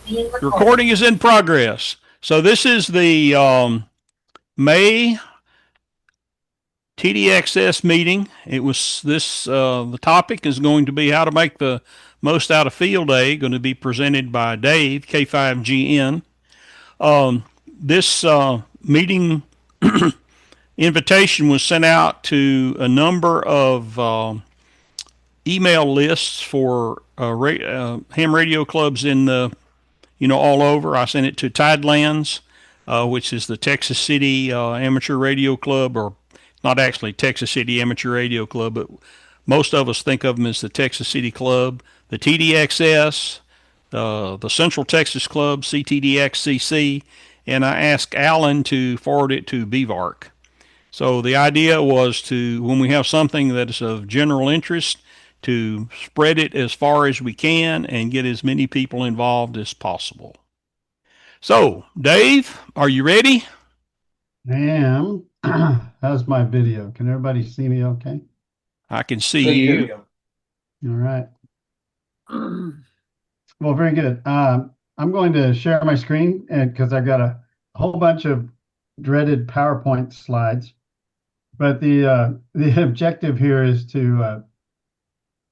The Recording is in progress. So this is the May TDXS meeting. It was this. The topic is going to be how to make the most out of field day. Going to be presented by Dave K5GN. This meeting invitation was sent out to a number of email lists for ham radio clubs in the all over. I sent it to Tidelands, which is the Texas City Amateur Radio Club, or not actually Texas City Amateur Radio Club, but most of us think of them as the Texas City Club, the TDXS, the Central Texas Club, CTDXCC, and I asked Alan to forward it to BVARC. So the idea was to, when we have something that is of general interest, to spread it as far as we can and get as many people involved as possible. So, Dave, are you ready? I am. How's my video? Can everybody see me okay? I can see you. All right. Well, very good. I'm going to share my screen because I've got a whole bunch of dreaded PowerPoint slides. But the objective here is to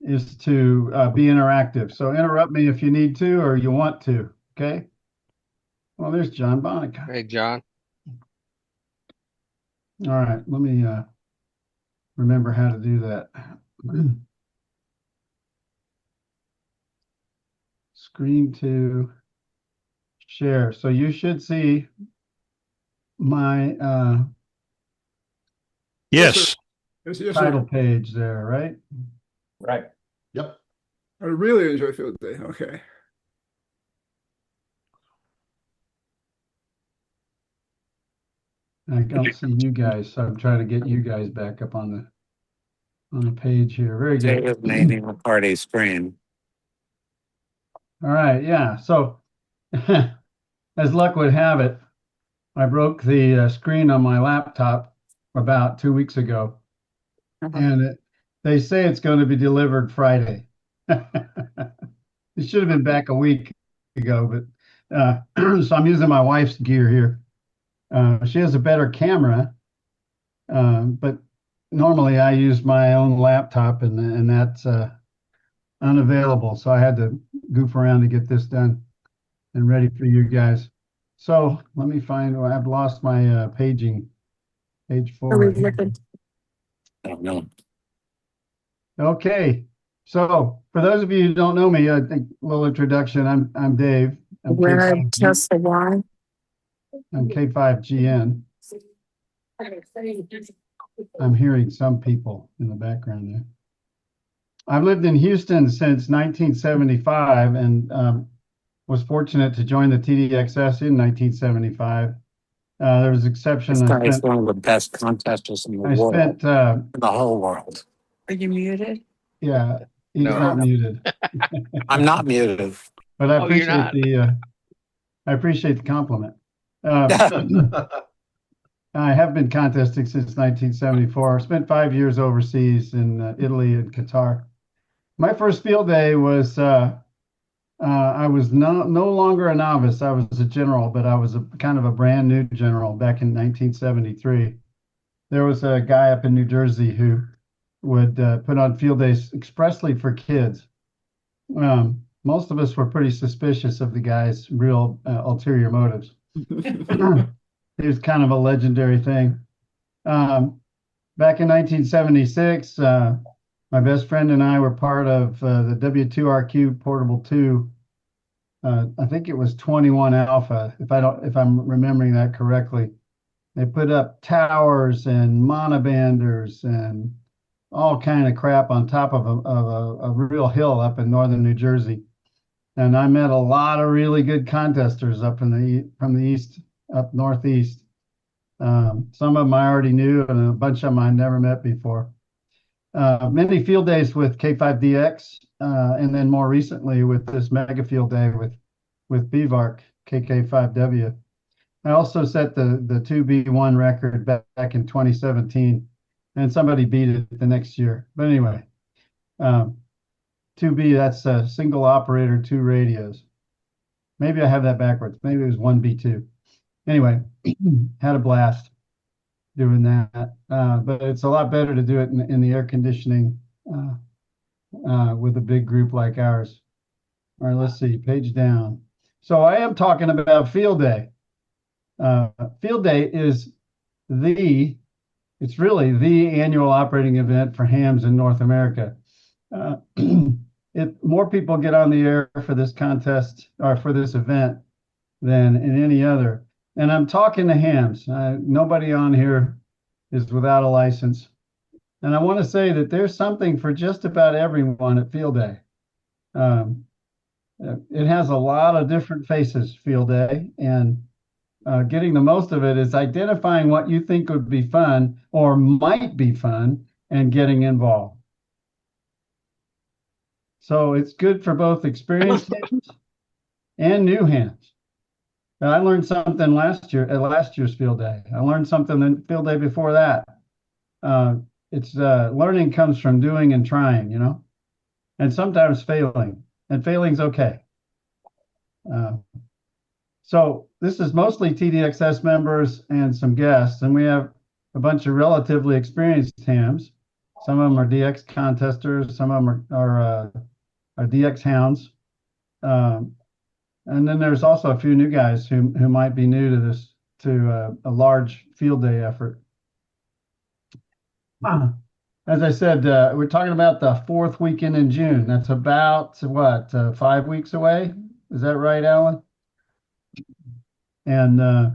be interactive. So interrupt me if you need to or you want to. Okay. Well, there's John Bonica. Hey, John. All right. Let me remember how to do that. Screen to share. So you should see my Yes. title page there, right? Right. Yep. I really enjoy field day. Okay. I don't see you guys, so I'm trying to get you guys back up on the page here. Very good. David maybe McCarthy screen. All right, yeah. So as luck would have it, I broke the screen on my laptop about 2 weeks ago, and they say it's going to be delivered Friday. It should have been back a week ago, but so I'm using my wife's gear here. She has a better camera, but normally I use my own laptop, and that's unavailable. So I had to goof around to get this done and ready for you guys. So let me find. Well, I've lost my paging. Page 4. Oh, no. Okay. So for those of you who don't know me, I think a little introduction. I'm Dave. I'm K5, I'm K5GN. I'm hearing some people in the background there. I've lived in Houston since 1975 and was fortunate to join the TDXS in 1975. There was exception. This guy is one of the best contestants in the world. In the whole world. Are you muted? Yeah, he's not muted. I'm not muted. But I appreciate the compliment. I have been contesting since 1974. I spent 5 years overseas in Italy and Qatar. My first field day was, I was no longer a novice. I was a general, but I was a kind of a brand new general back in 1973. There was a guy up in New Jersey who would put on field days expressly for kids. Most of us were pretty suspicious of the guy's real ulterior motives. It was kind of a legendary thing. Back in 1976, my best friend and I were part of the W2RQ Portable 2. I think it was 21 Alpha, if I'm remembering that correctly. They put up towers and monobanders and all kind of crap on top of a real hill up in northern New Jersey. And I met a lot of really good contesters up from the east, up northeast. Some of them I already knew, and a bunch of them I never met before. Many field days with K5DX, and then more recently with this mega field day with BVARC KK5W. I also set the 2B1 record back in 2017, and somebody beat it the next year. But anyway, 2B, that's a single operator, 2 radios. Maybe I have that backwards. Maybe it was 1B2. Anyway, had a blast doing that. But it's a lot better to do it in the air conditioning with a big group like ours. All right, let's see, page down. So I am talking about Field Day. Field Day is it's really the annual operating event for hams in North America. More people get on the air for this contest or for this event than in any other. And I'm talking to hams. Nobody on here is without a license. And I want to say that there's something for just about everyone at Field Day. It has a lot of different faces, Field Day, and getting the most of it is identifying what you think would be fun or might be fun and getting involved. So it's good for both experienced hams and new hams. I learned something last year at last year's Field Day. I learned something in Field Day before that. It's learning comes from doing and trying, you know, and sometimes failing, and failing's okay. So this is mostly TDXS members and some guests, and we have a bunch of relatively experienced hams. Some of them are DX contesters, some of them are DX hounds. And then there's also a few new guys who might be new to this, to a large Field Day effort. As I said, we're talking about the 4th weekend in June. That's about, what, 5 weeks away? Is that right, Alan? And the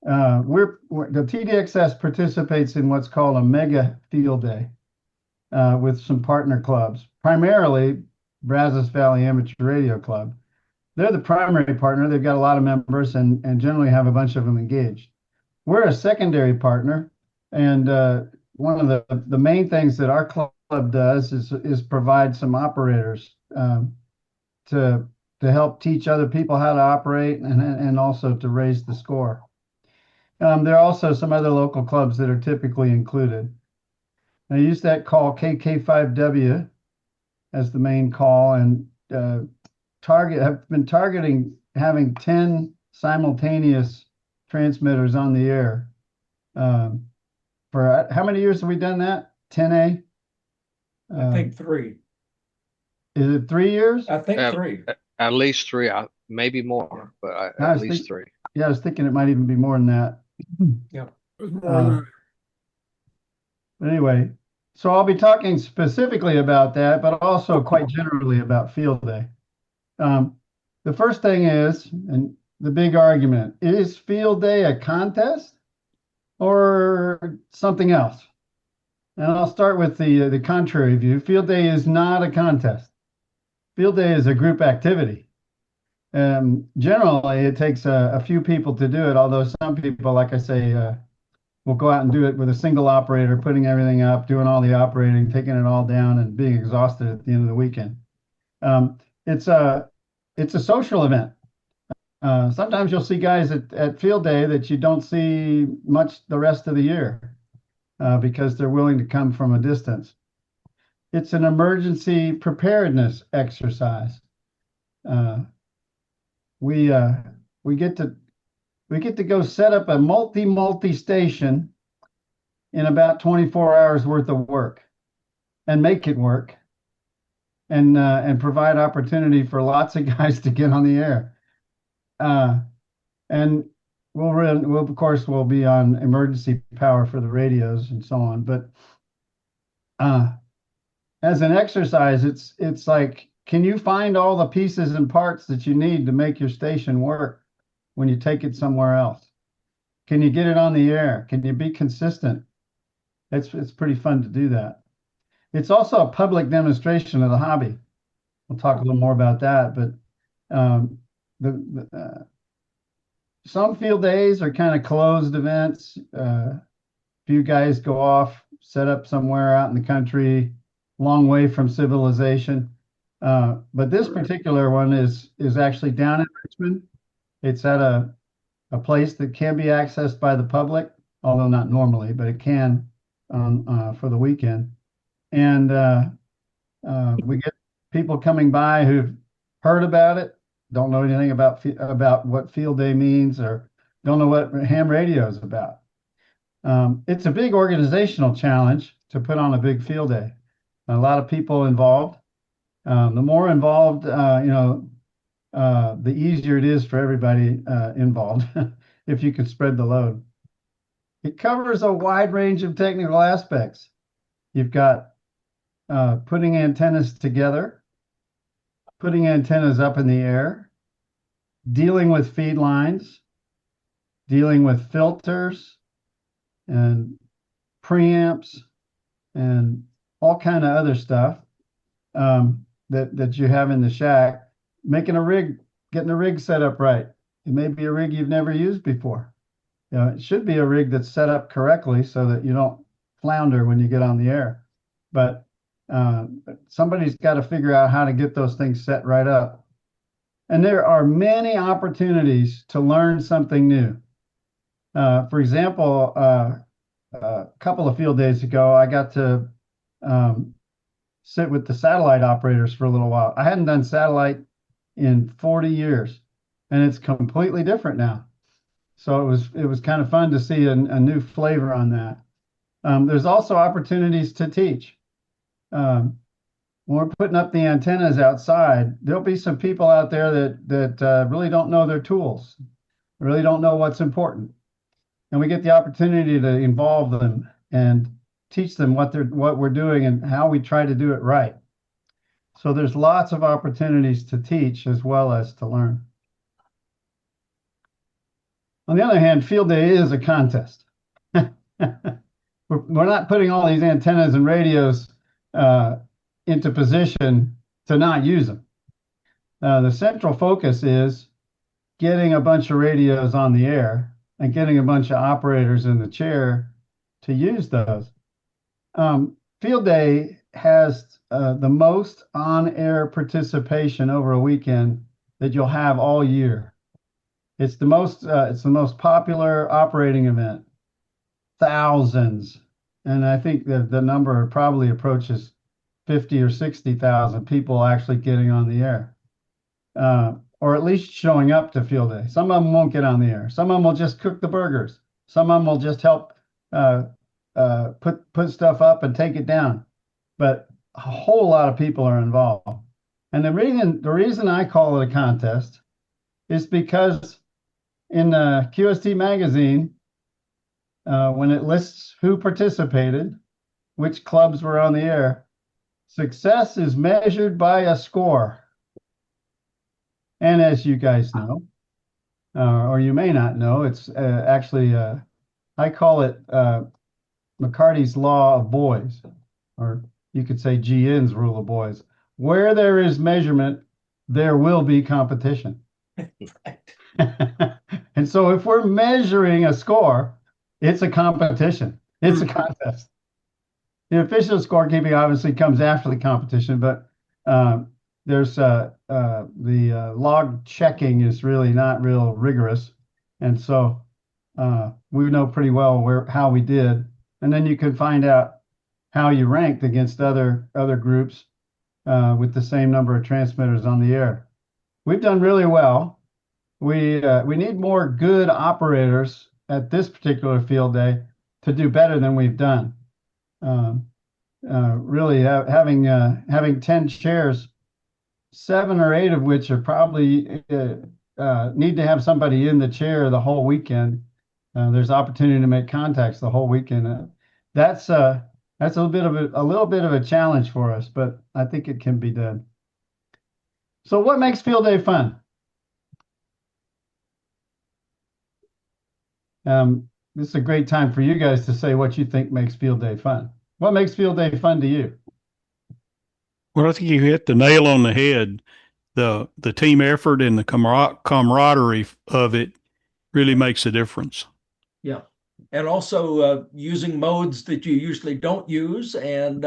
TDXS participates in what's called a mega Field Day with some partner clubs, primarily Brazos Valley Amateur Radio Club. They're the primary partner. They've got a lot of members and generally have a bunch of them engaged. We're a secondary partner, and one of the main things that our club does is provide some operators to help teach other people how to operate and also to raise the score. There are also some other local clubs that are typically included. I use that call KK5W as the main call, and have been targeting having 10 simultaneous transmitters on the air. For how many years have we done that? 10A? I think 3. Is it 3 years? I think 3. At least 3, maybe more, but at least 3. Yeah, I was thinking it might even be more than that. Yeah. But anyway, so I'll be talking specifically about that, but also quite generally about Field Day. The first thing is, and the big argument, is Field Day a contest or something else? And I'll start with the contrary view. Field Day is not a contest. Field Day is a group activity. Generally, it takes a few people to do it, although some people, like I say, will go out and do it with a single operator, putting everything up, doing all the operating, taking it all down, and being exhausted at the end of the weekend. It's a social event. Sometimes you'll see guys at Field Day that you don't see much the rest of the year because they're willing to come from a distance. It's an emergency preparedness exercise. We get to go set up a multi station in about 24 hours worth of work and make it work and provide opportunity for lots of guys to get on the air. And we'll of course we'll be on emergency power for the radios and so on. But as an exercise, it's like, can you find all the pieces and parts that you need to make your station work when you take it somewhere else? Can you get it on the air? Can you be consistent? It's pretty fun to do that. It's also a public demonstration of the hobby. We'll talk a little more about that, but some field days are kind of closed events. Few guys go off, set up somewhere out in the country, long way from civilization. But this particular one is actually down in Richmond. It's at a place that can be accessed by the public, although not normally, but it can for the weekend. And we get people coming by who've heard about it, don't know anything about what field day means, or don't know what ham radio is about. It's a big organizational challenge to put on a big field day. A lot of people involved. The more involved, the easier it is for everybody involved if you can spread the load. It covers a wide range of technical aspects. You've got putting antennas together, putting antennas up in the air, dealing with feed lines, dealing with filters and preamps and all kind of other stuff that you have in the shack, making a rig, getting a rig set up right. It may be a rig you've never used before. It should be a rig that's set up correctly so that you don't flounder when you get on the air. But somebody's got to figure out how to get those things set right up. And there are many opportunities to learn something new. For example, a couple of field days ago, I got to sit with the satellite operators for a little while. I hadn't done satellite in 40 years, and it's completely different now. So it was kind of fun to see a new flavor on that. There's also opportunities to teach. When we're putting up the antennas outside, there'll be some people out there that really don't know their tools, really don't know what's important. And we get the opportunity to involve them and teach them what we're doing and how we try to do it right. So there's lots of opportunities to teach as well as to learn. On the other hand, field day is a contest. We're not putting all these antennas and radios into position to not use them. The central focus is getting a bunch of radios on the air and getting a bunch of operators in the chair to use those. Field day has the most on-air participation over a weekend that you'll have all year. It's the most popular operating event. Thousands, and I think that the number probably approaches 50 or 60,000 people actually getting on the air, or at least showing up to field day. Some of them won't get on the air. Some of them will just cook the burgers. Some of them will just help put stuff up and take it down. But a whole lot of people are involved. And the reason I call it a contest is because in the QST magazine, when it lists who participated, which clubs were on the air, success is measured by a score. And as you guys know, or you may not know, it's actually, I call it McCarthy's law of boys, or you could say GN's rule of boys. Where there is measurement, there will be competition. And so if we're measuring a score, it's a competition. It's a contest. The official scorekeeping obviously comes after the competition, but there's the log checking is really not real rigorous. And so we know pretty well how we did. And then you can find out how you ranked against other groups with the same number of transmitters on the air. We've done really well. We need more good operators at this particular field day to do better than we've done. Really having 10 chairs, 7 or 8 of which are probably need to have somebody in the chair the whole weekend. There's opportunity to make contacts the whole weekend. That's a little bit of a challenge for us, but I think it can be done. So what makes field day fun? This is a great time for you guys to say what you think makes field day fun. What makes field day fun to you? Well, I think you hit the nail on the head. The team effort and the camaraderie of it really makes a difference. Yeah. And also using modes that you usually don't use, and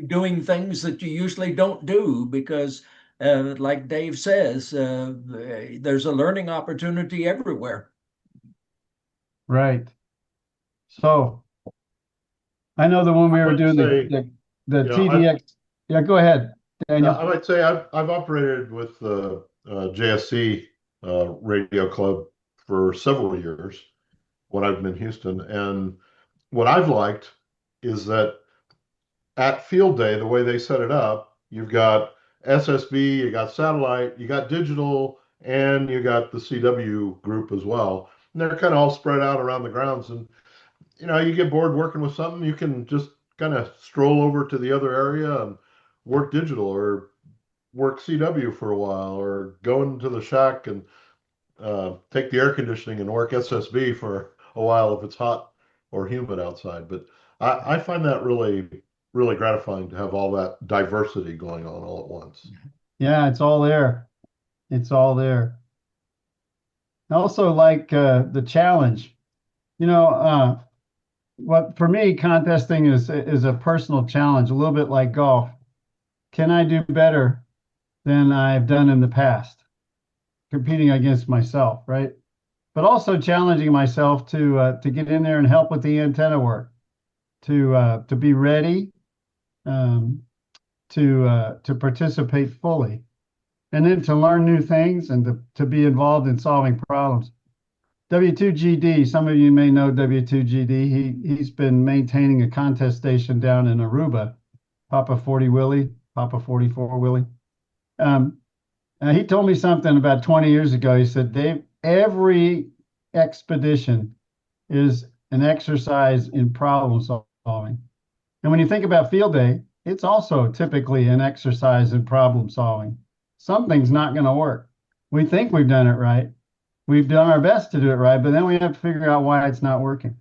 doing things that you usually don't do, because like Dave says, there's a learning opportunity everywhere. Right. So I know that when we were doing the TDX, yeah, go ahead, Daniel. I might say I've operated with JSC radio club for several years when I've been in Houston. And what I've liked is that at field day, the way they set it up, you've got SSB, you got satellite, you got digital, and you got the CW group as well. And they're kind of all spread out around the grounds. And, you get bored working with something, you can just kind of stroll over to the other area and work digital or work CW for a while or go into the shack and take the air conditioning and work SSB for a while if it's hot or humid outside. But I find that really, really gratifying to have all that diversity going on all at once. Yeah, it's all there. It's all there. I also like the challenge. What for me, contesting is a personal challenge, a little bit like golf. Can I do better than I've done in the past? Competing against myself, right? But also challenging myself to get in there and help with the antenna work, to be ready, to participate fully, and then to learn new things and to be involved in solving problems. W2GD, some of you may know W2GD. He's been maintaining a contest station down in Aruba, Papa 40 Willie, Papa 44 Willie. He told me something about 20 years ago. He said, Dave, every expedition is an exercise in problem solving. And when you think about field day, it's also typically an exercise in problem solving. Something's not going to work. We think we've done it right. We've done our best to do it right, but then we have to figure out why it's not working.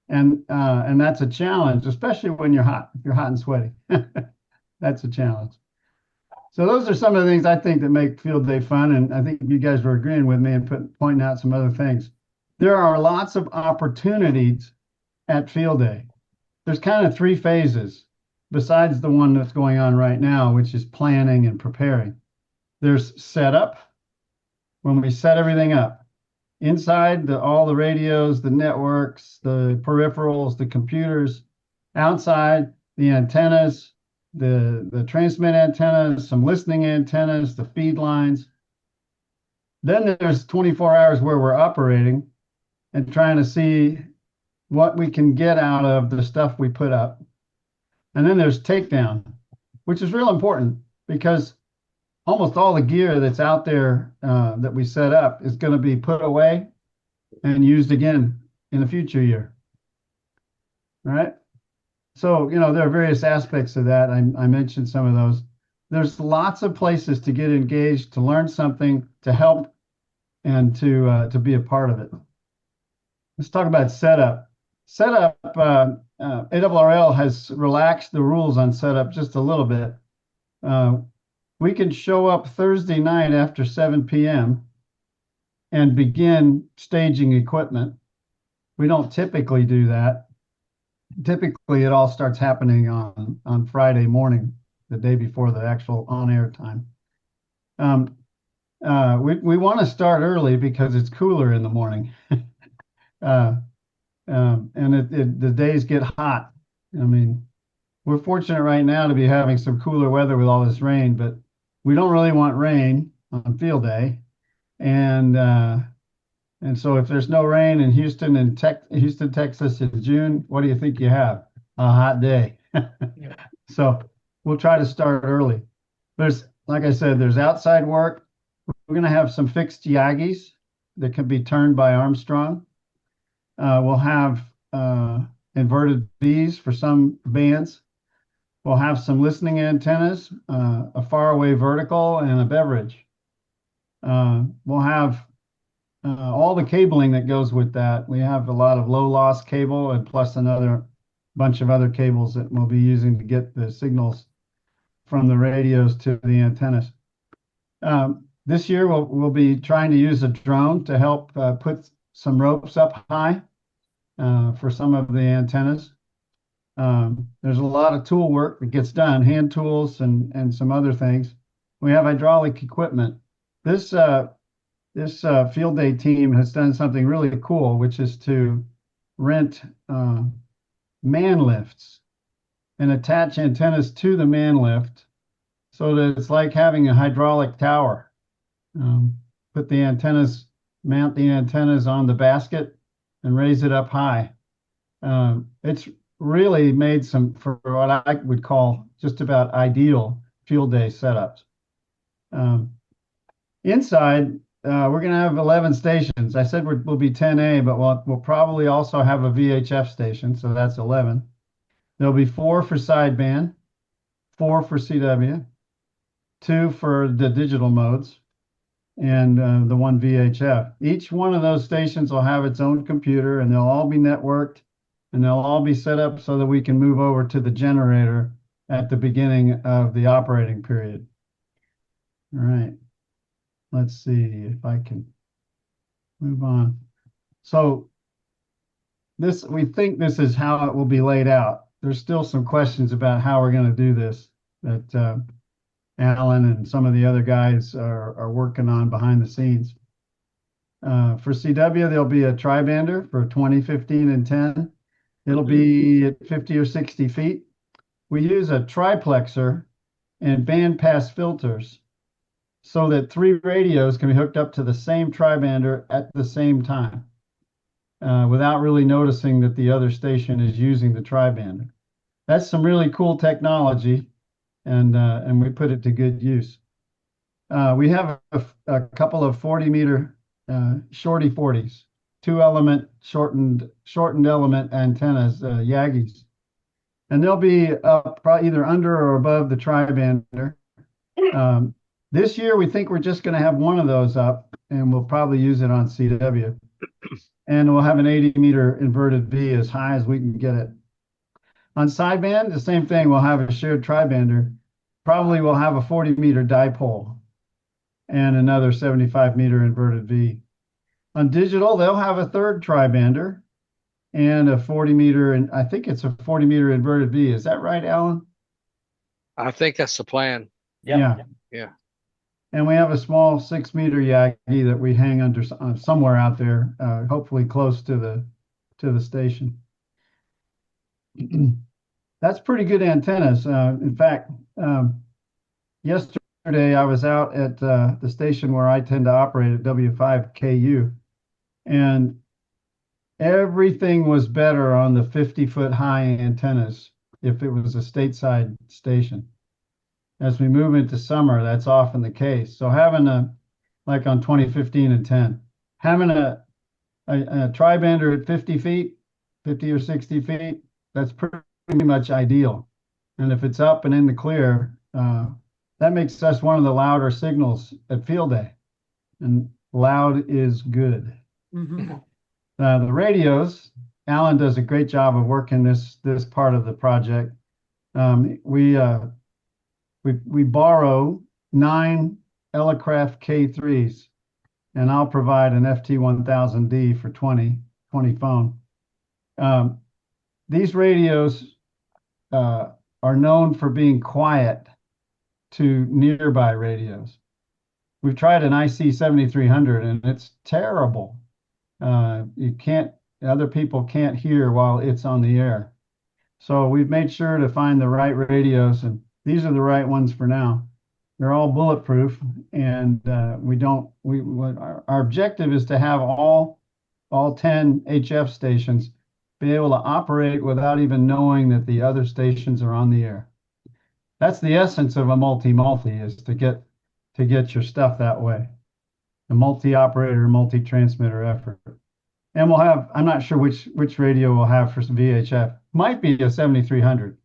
And that's a challenge, especially when you're hot. If you're hot and sweaty, that's a challenge. So those are some of the things I think that make field day fun, and I think you guys were agreeing with me and pointing out some other things. There are lots of opportunities at field day. There's kind of three phases besides the one that's going on right now, which is planning and preparing. There's setup, when we set everything up. Inside, all the radios, the networks, the peripherals, the computers. Outside, the antennas, the transmit antennas, some listening antennas, the feed lines. Then there's 24 hours where we're operating and trying to see what we can get out of the stuff we put up. And then there's takedown, which is real important because almost all the gear that's out there that we set up is going to be put away and used again in a future year. All right. So, there are various aspects of that. I mentioned some of those. There's lots of places to get engaged, to learn something, to help, and to be a part of it. Let's talk about setup. Setup, ARRL has relaxed the rules on setup just a little bit. We can show up Thursday night after 7 p.m. and begin staging equipment. We don't typically do that. Typically, it all starts happening on Friday morning, the day before the actual on-air time. We want to start early because it's cooler in the morning. And the days get hot. I mean, we're fortunate right now to be having some cooler weather with all this rain, but we don't really want rain on field day. And so if there's no rain in Houston, Texas in June, what do you think you have? A hot day. Yeah. So we'll try to start early. Like I said, there's outside work. We're going to have some fixed Yagis that can be turned by Armstrong. We'll have inverted Bs for some bands. We'll have some listening antennas, a faraway vertical, and a beverage. We'll have all the cabling that goes with that. We have a lot of low loss cable and plus another bunch of other cables that we'll be using to get the signals from the radios to the antennas. This year, we'll be trying to use a drone to help put some ropes up high for some of the antennas. There's a lot of tool work that gets done, hand tools and some other things. We have hydraulic equipment. This field day team has done something really cool, which is to rent man lifts and attach antennas to the man lift so that it's like having a hydraulic tower. Um, put the antennas, mount the antennas on the basket and raise it up high. It's really made some for what I would call just about ideal field day setups. Inside, we're going to have 11 stations. I said we'll be 10A, but we'll probably also have a VHF station, so that's 11. There'll be 4 for sideband, 4 for CW, 2 for the digital modes, and the 1 VHF. Each one of those stations will have its own computer, and they'll all be networked, and they'll all be set up so that we can move over to the generator at the beginning of the operating period. All right. Let's see if I can move on. So we think this is how it will be laid out. There's still some questions about how we're going to do this that Alan and some of the other guys are working on behind the scenes. For CW, there'll be a tri-bander for 20, 15, and 10. It'll be at 50 or 60 feet. We use a triplexer and bandpass filters so that 3 radios can be hooked up to the same tri-bander at the same time without really noticing that the other station is using the tri-bander. That's some really cool technology, and we put it to good use. We have a couple of 40-meter shorty 40s, 2-element shortened element antennas, Yagis. And they'll be up either under or above the tri-bander. This year, we think we're just going to have one of those up, and we'll probably use it on CW. And we'll have an 80-meter inverted V as high as we can get it. On sideband, the same thing. We'll have a shared tri-bander. Probably we'll have a 40-meter dipole and another 75-meter inverted V. On digital, they'll have a third tri-bander and a 40-meter, and I think it's a 40-meter inverted V. Is that right, Alan? I think that's the plan. Yeah. And we have a small 6-meter Yagi that we hang under somewhere out there, hopefully close to the station. That's pretty good antennas. In fact, yesterday I was out at the station where I tend to operate at W5KU, and everything was better on the 50-foot high antennas if it was a stateside station. As we move into summer, that's often the case. So having like on 2015 and 10, having a tri-bander at 50 feet, 50 or 60 feet, that's pretty much ideal. And if it's up and in the clear, that makes us one of the louder signals at field day. And loud is good. Mm-hmm. The radios, Alan does a great job of working this part of the project. We borrow 9 Elecraft K3s, and I'll provide an FT1000D for 20 phone. These radios are known for being quiet to nearby radios. We've tried an IC7300 and it's terrible. Other people can't hear while it's on the air. So we've made sure to find the right radios, and these are the right ones for now. They're all bulletproof, and our objective is to have all 10 HF stations be able to operate without even knowing that the other stations are on the air. That's the essence of a multi-multi, is to get your stuff that way. A multi-operator, multi-transmitter effort. And we'll have, I'm not sure which radio we'll have for some VHF. Might be a 7300.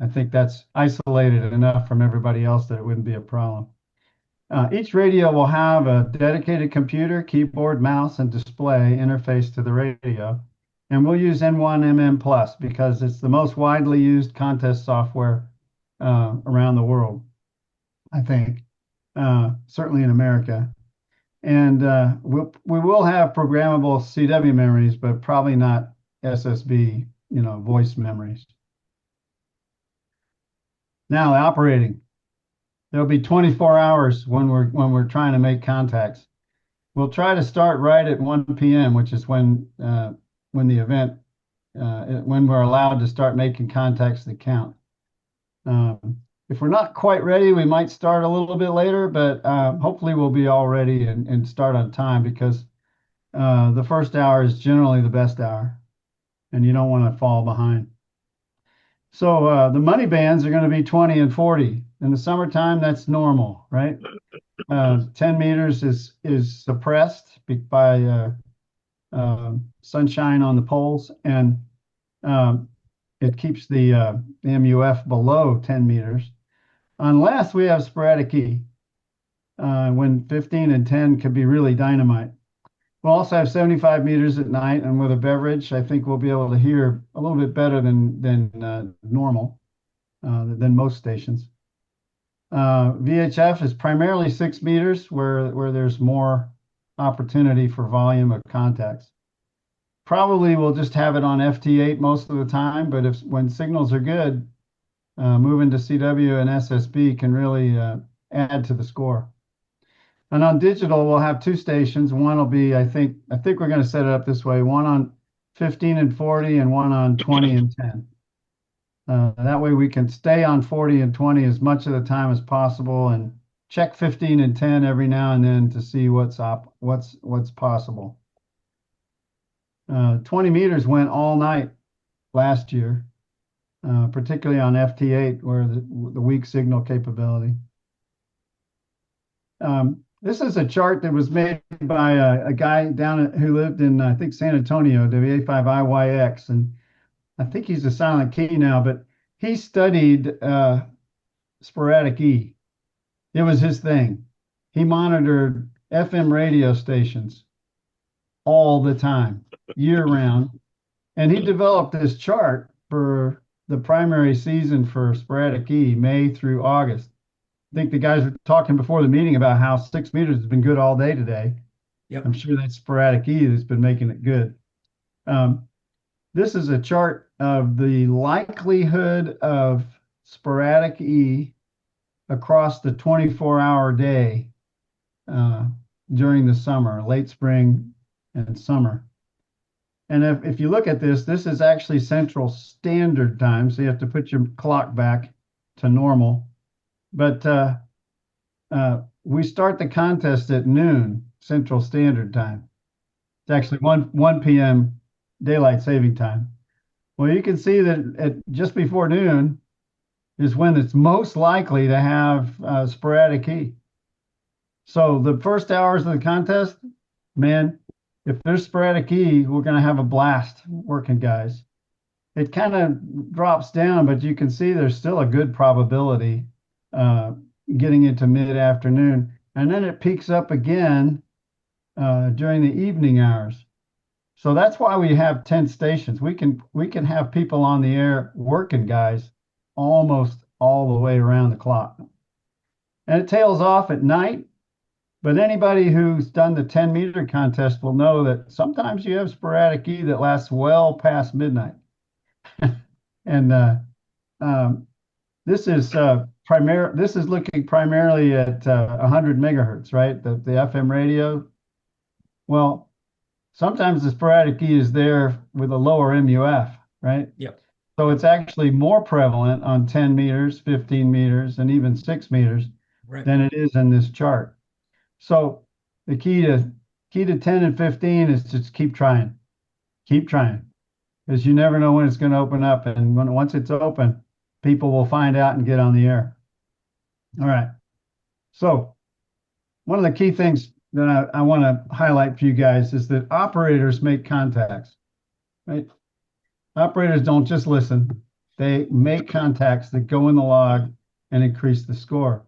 I think that's isolated enough from everybody else that it wouldn't be a problem. Each radio will have a dedicated computer, keyboard, mouse, and display interface to the radio. And we'll use N1MM Plus because it's the most widely used contest software around the world, I think, certainly in America. And we will have programmable CW memories, but probably not SSB, voice memories. Now, the operating. There'll be 24 hours when we're trying to make contacts. We'll try to start right at 1 p.m., which is when the event, when we're allowed to start making contacts that count. if we're not quite ready, we might start a little bit later, but hopefully we'll be all ready and start on time because the first hour is generally the best hour, and you don't want to fall behind. So the money bands are going to be 20 and 40. In the summertime, that's normal, right? 10 meters is suppressed by sunshine on the poles, and it keeps the MUF below 10 meters, unless we have sporadic E, when 15 and 10 could be really dynamite. We'll also have 75 meters at night, and with a beverage, I think we'll be able to hear a little bit better than normal, than most stations. VHF is primarily 6 meters, where there's more opportunity for volume of contacts. Probably we'll just have it on FT8 most of the time, but when signals are good, moving to CW and SSB can really add to the score. And on digital, we'll have 2 stations. One will be, I think we're going to set it up this way: one on 15 and 40, and one on 20 and 10. That way we can stay on 40 and 20 as much of the time as possible, and check 15 and 10 every now and then to see what's possible. 20 meters went all night last year, particularly on FT8, where the weak signal capability. This is a chart that was made by a guy who lived in, I think, San Antonio, WA5IYX, and I think he's a silent key now, but he studied sporadic E. It was his thing. He monitored FM radio stations all the time, year round, and he developed this chart for the primary season for sporadic E, May through August. I think the guys were talking before the meeting about how 6 meters has been good all day today. Yep. I'm sure that's sporadic E that's been making it good. This is a chart of the likelihood of sporadic E across the 24-hour day during the summer, late spring and summer. And if you look at this is actually Central Standard Time, so you have to put your clock back to normal. But we start the contest at noon Central Standard Time. It's actually 1 p.m. daylight saving time. Well, you can see that at just before noon is when it's most likely to have sporadic E. So the first hours of the contest, man, if there's sporadic E, we're going to have a blast working, guys. It kind of drops down, but you can see there's still a good probability getting into mid-afternoon, and then it peaks up again during the evening hours. So that's why we have 10 stations. We can have people on the air working, guys, almost all the way around the clock. And it tails off at night, but anybody who's done the 10-meter contest will know that sometimes you have sporadic E that lasts well past midnight. And this is looking primarily at 100 megahertz, right? The FM radio. Well, sometimes the sporadic E is there with a lower MUF, right? Yep. So it's actually more prevalent on 10 meters, 15 meters, and even 6 meters than it is in this chart. So the key to 10 and 15 is just keep trying, because you never know when it's going to open up, and once it's open, people will find out and get on the air. All right. So one of the key things that I want to highlight for you guys is that operators make contacts, right? Operators don't just listen. They make contacts that go in the log and increase the score.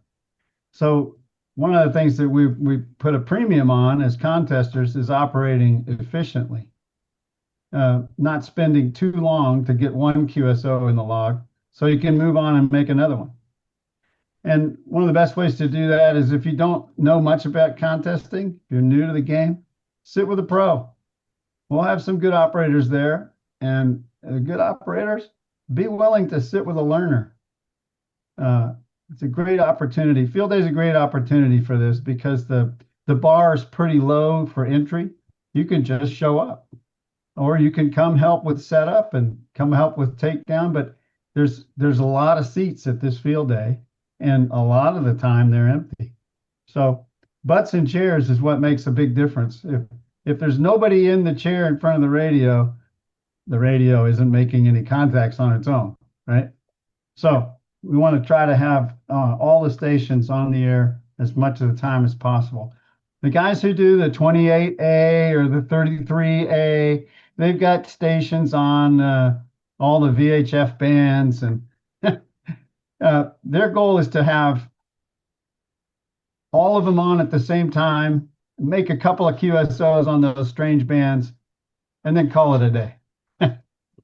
So one of the things that we put a premium on as contesters is operating efficiently, not spending too long to get one QSO in the log so you can move on and make another one. And one of the best ways to do that is, if you don't know much about contesting, if you're new to the game, sit with a pro. We'll have some good operators there, and good operators, be willing to sit with a learner. It's a great opportunity. Field day is a great opportunity for this because the bar is pretty low for entry. You can just show up, or you can come help with setup and come help with takedown. But there's a lot of seats at this field day, and a lot of the time they're empty. So butts and chairs is what makes a big difference. If there's nobody in the chair in front of the radio isn't making any contacts on its own, right? So we want to try to have all the stations on the air as much of the time as possible. The guys who do the 28A or the 33A, they've got stations on all the VHF bands, and their goal is to have all of them on at the same time, make a couple of QSOs on those strange bands, and then call it a day.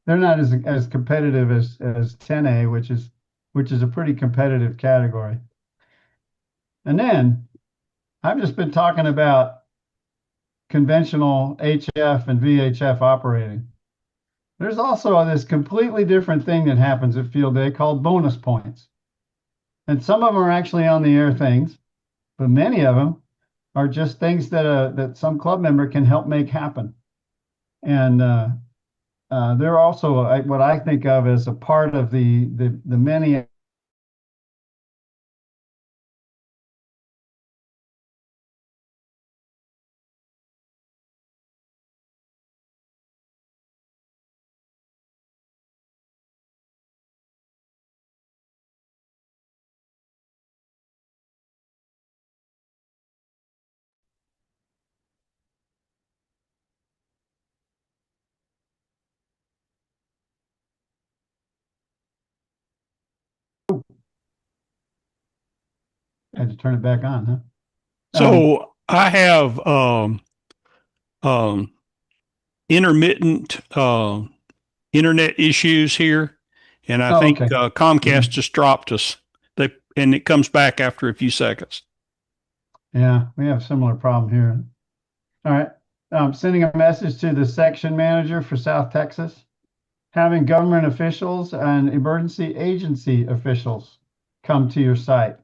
They're not as competitive as 10A, which is a pretty competitive category. And then I've just been talking about conventional HF and VHF operating. There's also this completely different thing that happens at field day called bonus points. And some of them are actually on the air things, but many of them are just things that some club member can help make happen. And they're also what I think of as a part of the many had to turn it back on, huh? So I have um, intermittent internet issues here, and I think Okay. Comcast just dropped us. And it comes back after a few seconds. Yeah, we have a similar problem here. All right. Sending a message to the section manager for South Texas, having government officials and emergency agency officials come to your site.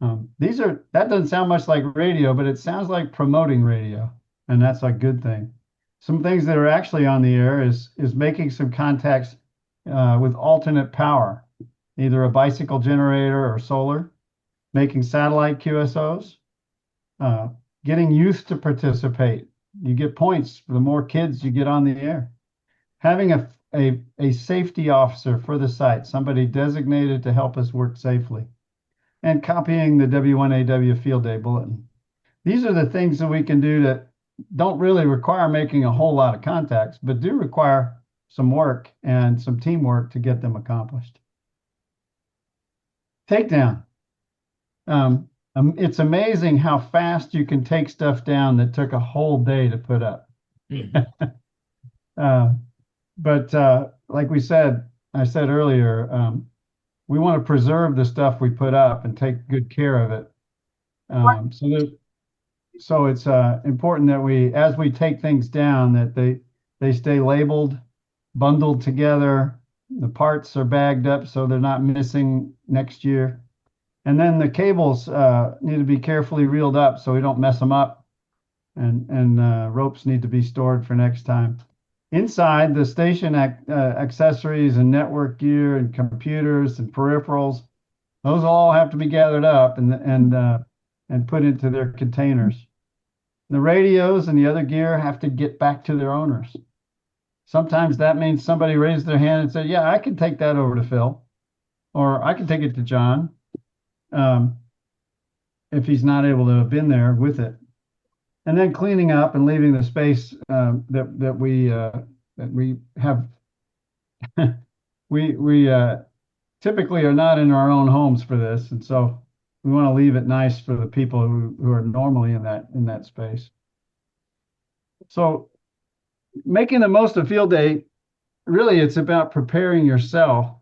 That doesn't sound much like radio, but it sounds like promoting radio, and that's a good thing. Some things that are actually on the air is making some contacts with alternate power, either a bicycle generator or solar, making satellite QSOs, getting youth to participate. You get points the more kids you get on the air. Having a safety officer for the site, somebody designated to help us work safely, and copying the W1AW Field Day Bulletin. These are the things that we can do that don't really require making a whole lot of contacts, but do require some work and some teamwork to get them accomplished. Takedown. It's amazing how fast you can take stuff down that took a whole day to put up. But like I said earlier, we want to preserve the stuff we put up and take good care of it. So it's important that as we take things down, that they stay labeled, bundled together. The parts are bagged up so they're not missing next year. And then the cables need to be carefully reeled up so we don't mess them up. And ropes need to be stored for next time. Inside, the station accessories and network gear and computers and peripherals, those all have to be gathered up and put into their containers. The radios and the other gear have to get back to their owners. Sometimes that means somebody raised their hand and said, yeah, I can take that over to Phil, or I can take it to John, if he's not able to have been there with it. And then cleaning up and leaving the space that we have. we typically are not in our own homes for this, and so we want to leave it nice for the people who are normally in that space. So making the most of field day, really, it's about preparing yourself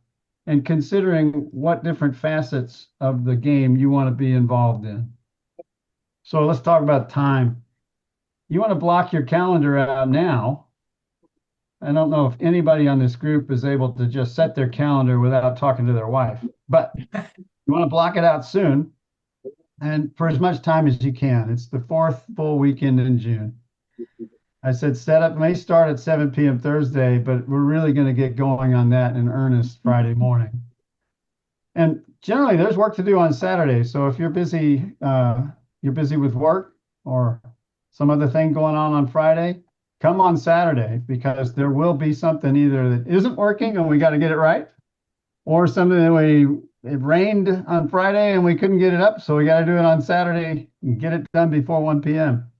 and considering what different facets of the game you want to be involved in. So let's talk about time. You want to block your calendar out now. I don't know if anybody on this group is able to just set their calendar without talking to their wife, but you want to block it out soon and for as much time as you can. It's the 4th full weekend in June. I said setup may start at 7 p.m. Thursday, but we're really going to get going on that in earnest Friday morning. And Generally, there's work to do on Saturday. So if you're busy with work or some other thing going on Friday, come on Saturday because there will be something either that isn't working and we got to get it right, or something that it rained on Friday and we couldn't get it up, so we got to do it on Saturday and get it done before 1 p.m.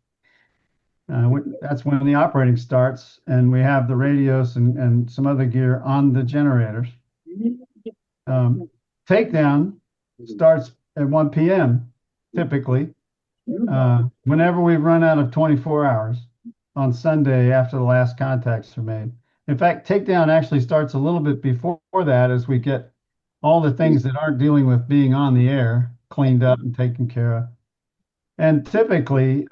That's when the operating starts, and we have the radios and some other gear on the generators. Takedown starts at 1 p.m. typically, whenever we run out of 24 hours on Sunday after the last contacts are made. In fact, takedown actually starts a little bit before that as we get all the things that aren't dealing with being on the air cleaned up and taken care of. And typically,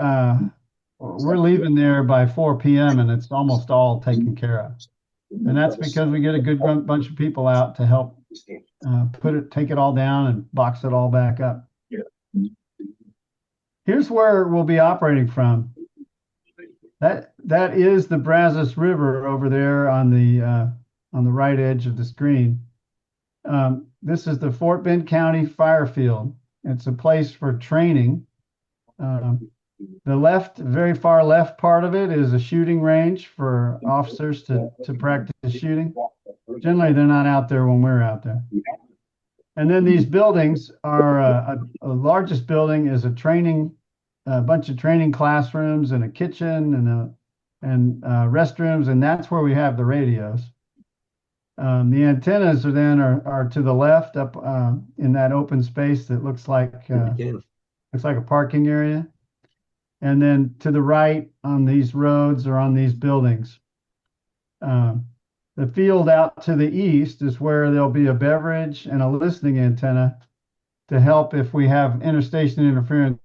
we're leaving there by 4 p.m. and it's almost all taken care of. And that's because we get a good bunch of people out to help take it all down and box it all back up. Here's where we'll be operating from. That is the Brazos River over there on the right edge of the screen. This is the Fort Bend County Fire Field. It's a place for training. The very far left part of it is a shooting range for officers to practice shooting. Generally, they're not out there when we're out there. And then these buildings are, the largest building is a bunch of training classrooms and a kitchen and restrooms, and that's where we have the radios. The antennas are to the left up in that open space that looks like a parking area. And then to the right on these roads or on these buildings. The field out to the east is where there'll be a beverage and a listening antenna to help if we have interstation interference.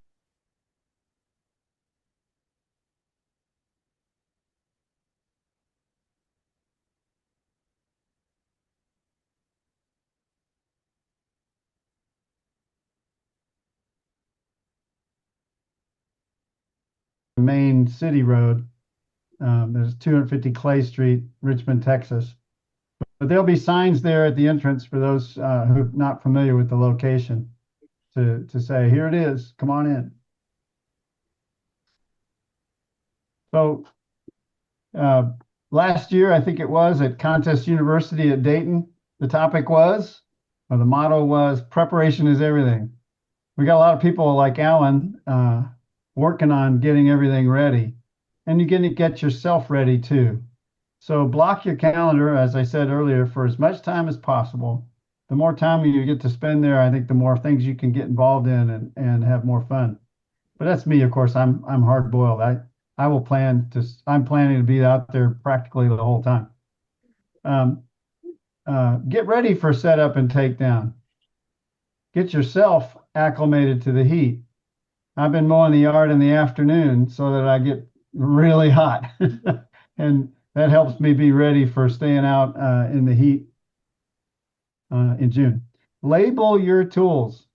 Main city road. There's 250 Clay Street, Richmond, Texas. But there'll be signs there at the entrance for those who are not familiar with the location to say, here it is, come on in. So last year, I think it was at Contest University at Dayton, the motto was, preparation is everything. We got a lot of people like Alan working on getting everything ready. And you're going to get yourself ready too. So block your calendar, as I said earlier, for as much time as possible. The more time you get to spend there, I think the more things you can get involved in and have more fun. But that's me, of course. I'm hard boiled. I'm planning to be out there practically the whole time. Get ready for setup and takedown. Get yourself acclimated to the heat. I've been mowing the yard in the afternoon so that I get really hot. And that helps me be ready for staying out in the heat in June. Label your tools.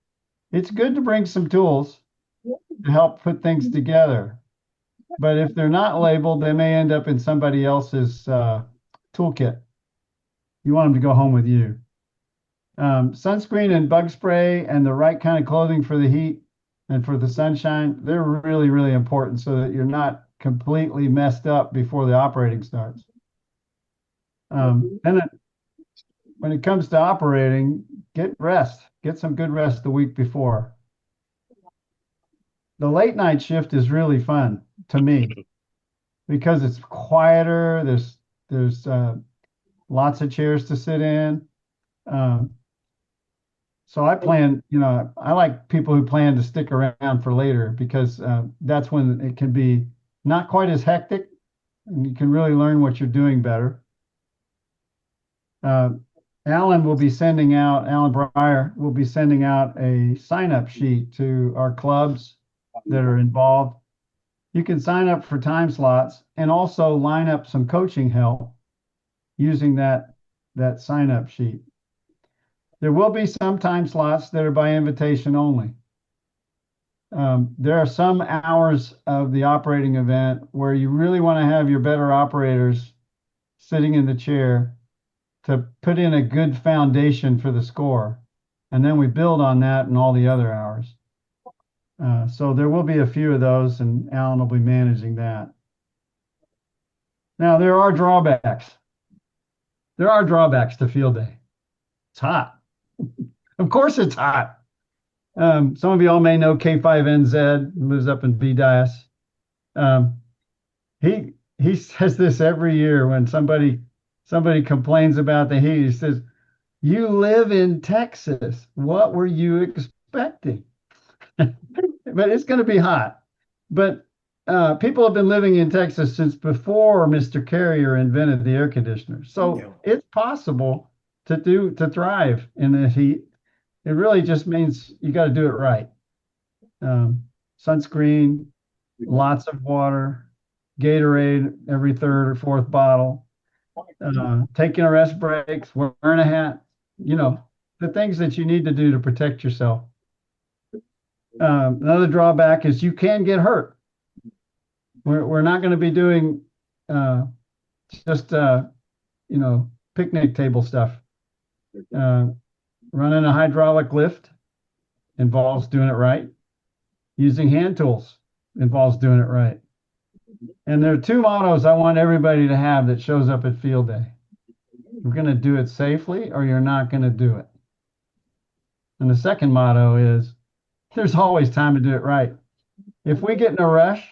It's good to bring some tools to help put things together. But if they're not labeled, they may end up in somebody else's toolkit. You want them to go home with you. Sunscreen and bug spray and the right kind of clothing for the heat and for the sunshine, they're really, really important so that you're not completely messed up before the operating starts. When it comes to operating, get rest. Get some good rest the week before. The late night shift is really fun to me because it's quieter. There's lots of chairs to sit in. So I like people who plan to stick around for later because that's when it can be not quite as hectic and you can really learn what you're doing better. Alan Breyer will be sending out a sign-up sheet to our clubs that are involved. You can sign up for time slots and also line up some coaching help using that sign-up sheet. There will be some time slots that are by invitation only. There are some hours of the operating event where you really want to have your better operators sitting in the chair to put in a good foundation for the score. and then we build on that in all the other hours. So there will be a few of those, and Alan will be managing that. Now, there are drawbacks. There are drawbacks to field day. It's hot. Of course it's hot. Some of you all may know K5NZ, lives up in VDIAS. He says this every year when somebody complains about the heat. He says, "You live in Texas. What were you expecting?" But it's going to be hot. But people have been living in Texas since before Mr. Carrier invented the air conditioner. So it's possible to thrive in the heat. It really just means you got to do it right. Sunscreen, lots of water, Gatorade every third or fourth bottle, taking a rest breaks, wearing a hat, the things that you need to do to protect yourself. Another drawback is you can get hurt. We're not going to be doing just picnic table stuff. Running a hydraulic lift involves doing it right. Using hand tools involves doing it right. And there are two mottos I want everybody to have that shows up at field day. You're going to do it safely or you're not going to do it. And the second motto is there's always time to do it right. If we get in a rush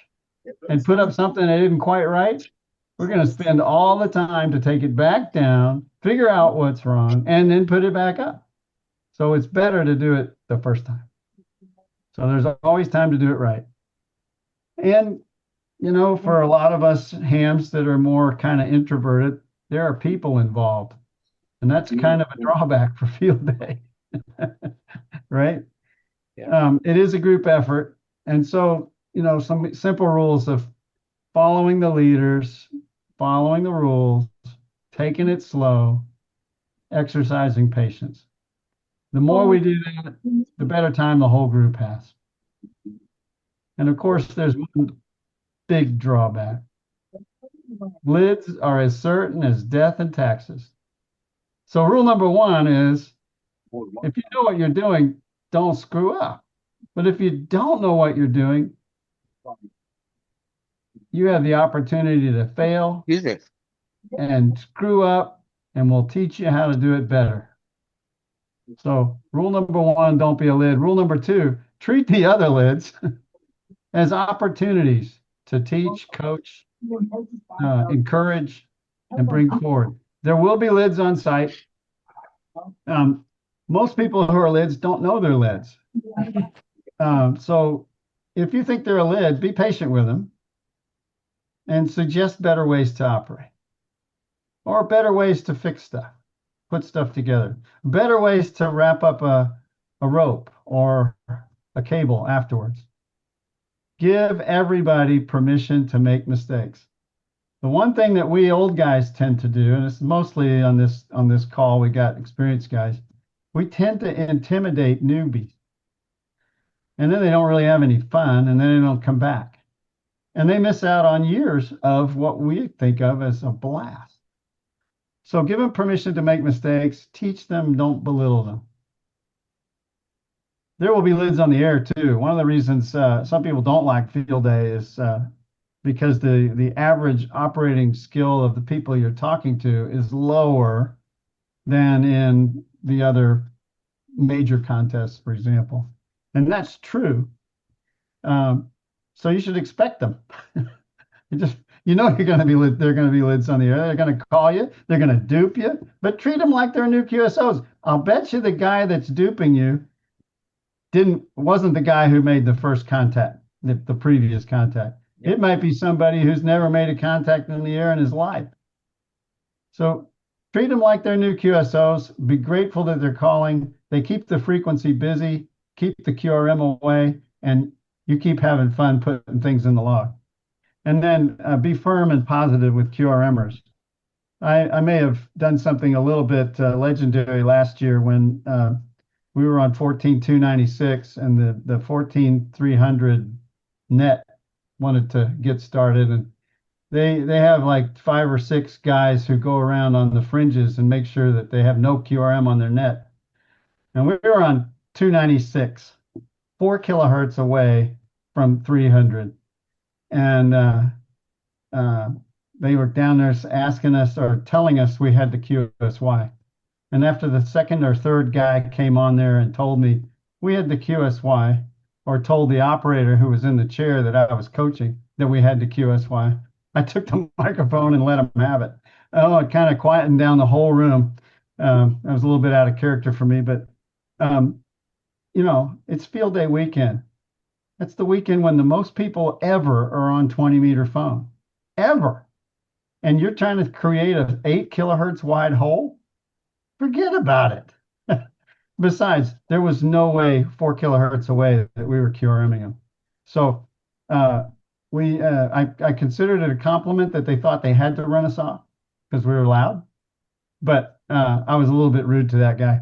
and put up something that isn't quite right, we're going to spend all the time to take it back down, figure out what's wrong, and then put it back up. So it's better to do it the first time. So there's always time to do it right. And, for a lot of us hams that are more kind of introverted, there are people involved. And that's kind of a drawback for field day, right? Yeah. It is a group effort. And so, some simple rules of following the leaders, following the rules, taking it slow, exercising patience. The more we do that, the better time the whole group has. And of course, there's one big drawback. Lids are as certain as death and taxes. So rule number one is, if you know what you're doing, don't screw up. But if you don't know what you're doing, you have the opportunity to fail and screw up, and we'll teach you how to do it better. So rule number one, don't be a lid. Rule number two, treat the other lids as opportunities to teach, coach, encourage, and bring forward. There will be lids on site. Most people who are lids don't know they're lids. So if you think they're a lid, be patient with them and suggest better ways to operate or better ways to fix stuff. Put stuff together, better ways to wrap up a rope or a cable afterwards. Give everybody permission to make mistakes. The one thing that we old guys tend to do, and it's mostly on this call, we got experienced guys, we tend to intimidate newbies. And then they don't really have any fun, and then they don't come back. And they miss out on years of what we think of as a blast. So give them permission to make mistakes, teach them, don't belittle them. There will be lids on the air too. One of the reasons some people don't like field day is because the average operating skill of the people you're talking to is lower than in the other major contests, for example. And that's true. So you should expect them. You're going to be they're going to be lids on the air. They're going to call you. They're going to dupe you, but treat them like they're new QSOs. I'll bet you the guy that's duping you wasn't the guy who made the first contact, the previous contact. It might be somebody who's never made a contact in the air in his life. So treat them like they're new QSOs. Be grateful that they're calling. They keep the frequency busy, keep the QRM away, and you keep having fun putting things in the log. And then be firm and positive with QRMers. I may have done something a little bit legendary last year when we were on 14.296 and the 14.300 net wanted to get started. And they have like 5 or 6 guys who go around on the fringes and make sure that they have no QRM on their net. And we were on 296, 4 kilohertz away from 300. And they were down there asking us or telling us we had the QSY. And after the second or third guy came on there and told me we had the QSY, or told the operator who was in the chair that I was coaching that we had the QSY, I took the microphone and let him have it. Oh, it kind of quietened down the whole room. That was a little bit out of character for me, but um, it's field day weekend. That's the weekend when the most people ever are on 20-meter phone, ever. And you're trying to create an 8 kilohertz wide hole? Forget about it. Besides, there was no way 4 kilohertz away that we were QRMing them. So I considered it a compliment that they thought they had to run us off because we were loud. But I was a little bit rude to that guy.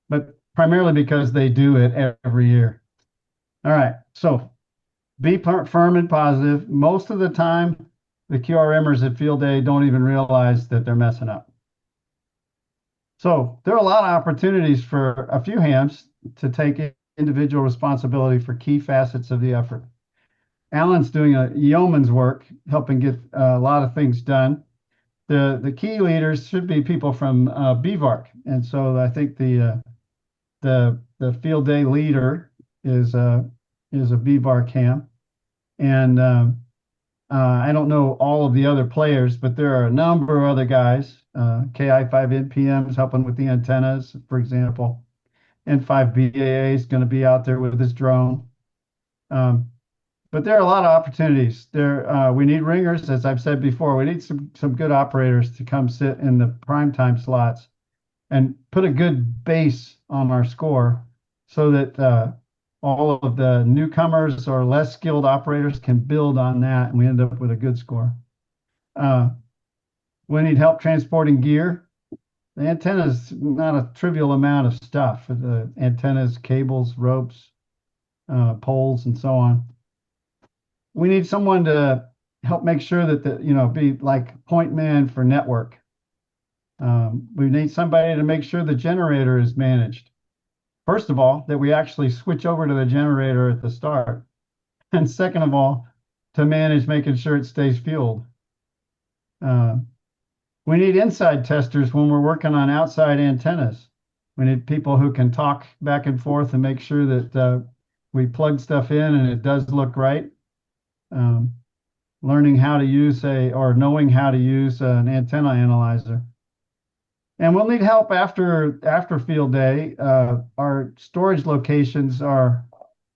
But primarily because they do it every year. All right, so be firm and positive. Most of the time, the QRMers at field day don't even realize that they're messing up. So there are a lot of opportunities for a few hams to take individual responsibility for key facets of the effort. Alan's doing a yeoman's work, helping get a lot of things done. The key leaders should be people from BVARC, and so I think the field day leader is a BVARC ham, and I don't know all of the other players, but there are a number of other guys. KI5 NPM is helping with the antennas, for example. N5BAA is going to be out there with his drone. But there are a lot of opportunities. We need ringers, as I've said before. We need some good operators to come sit in the primetime slots and put a good base on our score so that all of the newcomers or less skilled operators can build on that, and we end up with a good score. We need help transporting gear. The antenna is not a trivial amount of stuff. The antennas, cables, ropes, poles, and so on. We need someone to help make sure that be like point man for network. We need somebody to make sure the generator is managed. First of all, that we actually switch over to the generator at the start. And second of all, to manage making sure it stays fueled. We need inside testers when we're working on outside antennas. We need people who can talk back and forth and make sure that we plug stuff in and it does look right. Learning how to use knowing how to use an antenna analyzer. And we'll need help after field day. Our storage locations are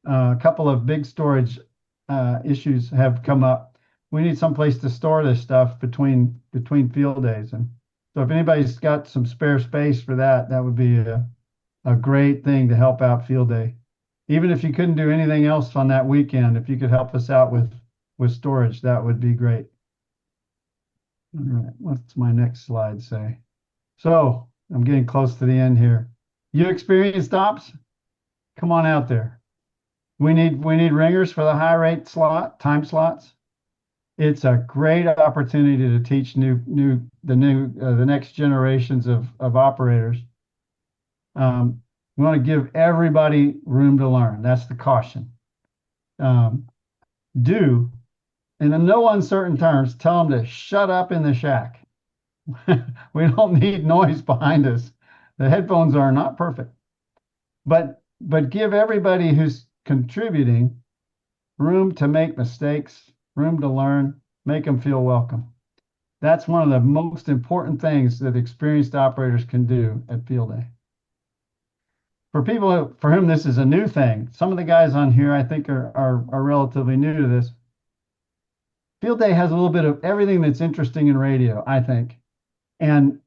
a couple of big storage issues have come up. We need some place to store this stuff between field days. And so if anybody's got some spare space for that, that would be a great thing to help out field day. Even if you couldn't do anything else on that weekend, if you could help us out with storage, that would be great. All right, what's my next slide say? So I'm getting close to the end here. You experienced ops? Come on out there. We need ringers for the high rate time slots. It's a great opportunity to teach the next generations of operators. We want to give everybody room to learn. That's the caution. In no uncertain terms, tell them to shut up in the shack. We don't need noise behind us. The headphones are not perfect, but give everybody who's contributing room to make mistakes, room to learn, make them feel welcome. That's one of the most important things that experienced operators can do at field day. For people for whom this is a new thing, some of the guys on here I think are relatively new to this. Field day has a little bit of everything that's interesting in radio, I think. And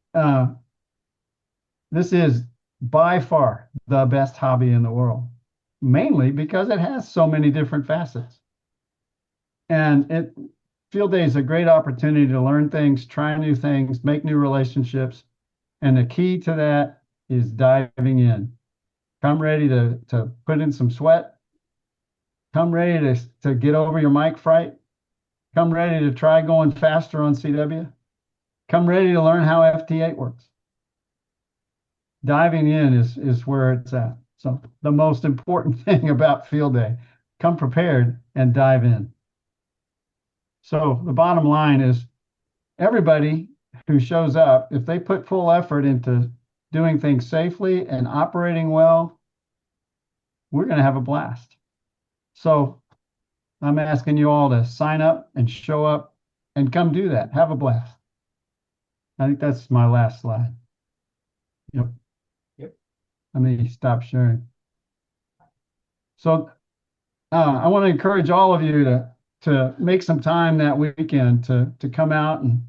this is by far the best hobby in the world, mainly because it has so many different facets. And field day is a great opportunity to learn things, try new things, make new relationships. And the key to that is diving in. Come ready to put in some sweat. Come ready to get over your mic fright. Come ready to try going faster on CW. Come ready to learn how FT8 works. diving in is where it's at. So the most important thing about field day, come prepared and dive in. So the bottom line is everybody who shows up, if they put full effort into doing things safely and operating well, we're going to have a blast. So I'm asking you all to sign up and show up and come do that. Have a blast. I think that's my last slide. Yep. Yep. Let me stop sharing. So I want to encourage all of you to make some time that weekend to come out and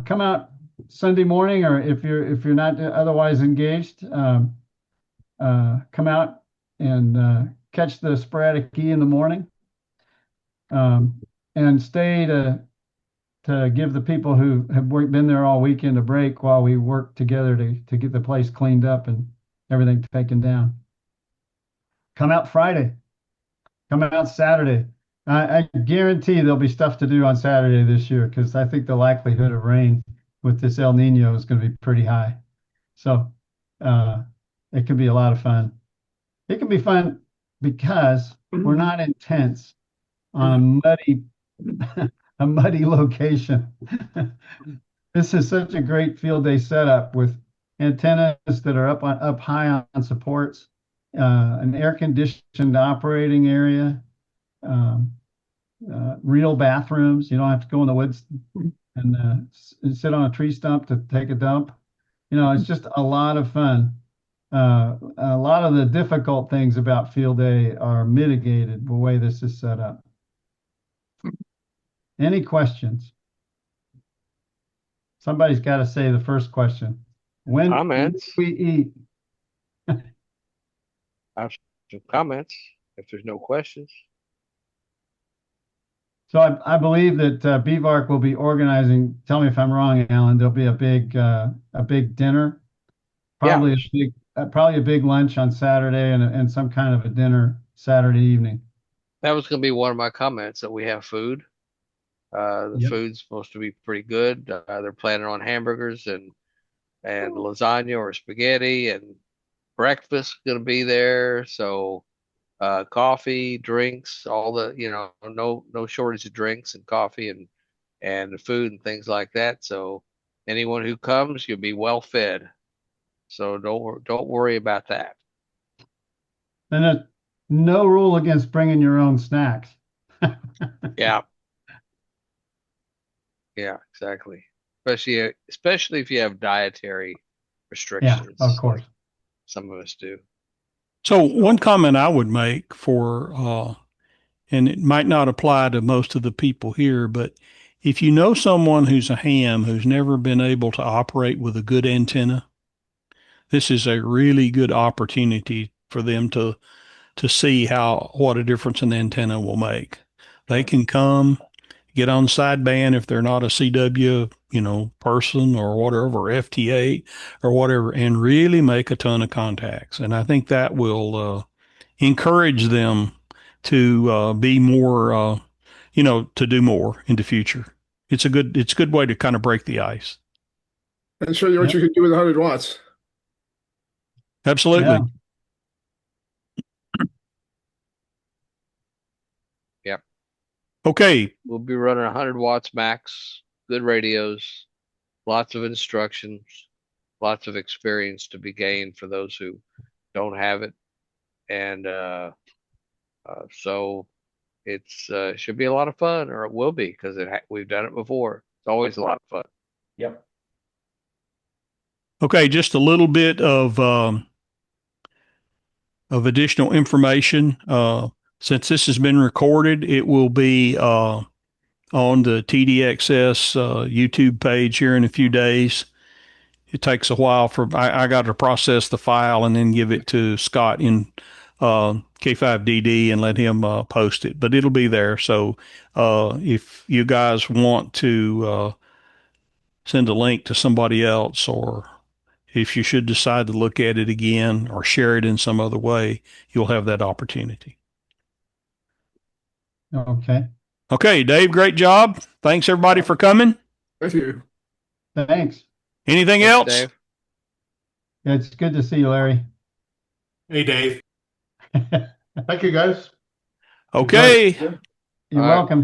come out Sunday morning, or if you're not otherwise engaged, come out and catch the sporadic E in the morning, and stay to give the people who have been there all weekend a break while we work together to get the place cleaned up and everything taken down. Come out Friday. Come out Saturday. I guarantee there'll be stuff to do on Saturday this year because I think the likelihood of rain with this El Nino is going to be pretty high. So it could be a lot of fun. It can be fun because we're not intense on a muddy location. This is such a great field day setup with antennas that are up high on supports, an air conditioned operating area, um, real bathrooms. You don't have to go in the woods and sit on a tree stump to take a dump. It's just a lot of fun. A lot of the difficult things about field day are mitigated the way this is set up. Any questions? Somebody's got to say the first question. When Comments? do we eat? I have some comments if there's no questions. So I believe that BVARC will be organizing. Tell me if I'm wrong, Alan. There'll be a big dinner, probably a big lunch on Saturday, and some kind of a dinner Saturday evening. That was going to be one of my comments, that we have food. The Yep. food's supposed to be pretty good. They're planning on hamburgers and lasagna or spaghetti, and breakfast going to be there. So coffee, drinks, all the, no shortage of drinks and coffee and food and things like that. So anyone who comes, you'll be well fed. So don't worry about that. And there's no rule against bringing your own snacks. Yeah. Yeah, exactly. Especially if you have dietary restrictions. Yeah, of course. Like some of us do. So one comment I would make and it might not apply to most of the people here, but if you know someone who's a ham who's never been able to operate with a good antenna, this is a really good opportunity for them to see what a difference an antenna will make. They can come, get on sideband if they're not a CW, person or whatever, or FTA or whatever, and really make a ton of contacts. And I think that will encourage them to be more, to do more in the future. It's a good way to kind of break the ice. And show you what you can do with 100 watts. Absolutely. Yeah. Yep. Okay. We'll be running 100 watts max, good radios, lots of instructions, lots of experience to be gained for those who don't have it. And so it's should be a lot of fun, or it will be, because we've done it before. It's always a lot of fun. Yep. Okay, just a little bit of additional information. Since this has been recorded, it will be on the TDXS YouTube page here in a few days. It takes a while I got to process the file and then give it to Scott in K5DD and let him post it. But it'll be there. So if you guys want to send a link to somebody else, or if you should decide to look at it again or share it in some other way, you'll have that opportunity. Okay. Okay, Dave, great job. Thanks everybody for coming. Thank you. Thanks. Anything Thanks, else? Dave. Yeah, it's good to see you, Larry. Hey, Dave. Thank you, guys. Okay. You're All right. welcome.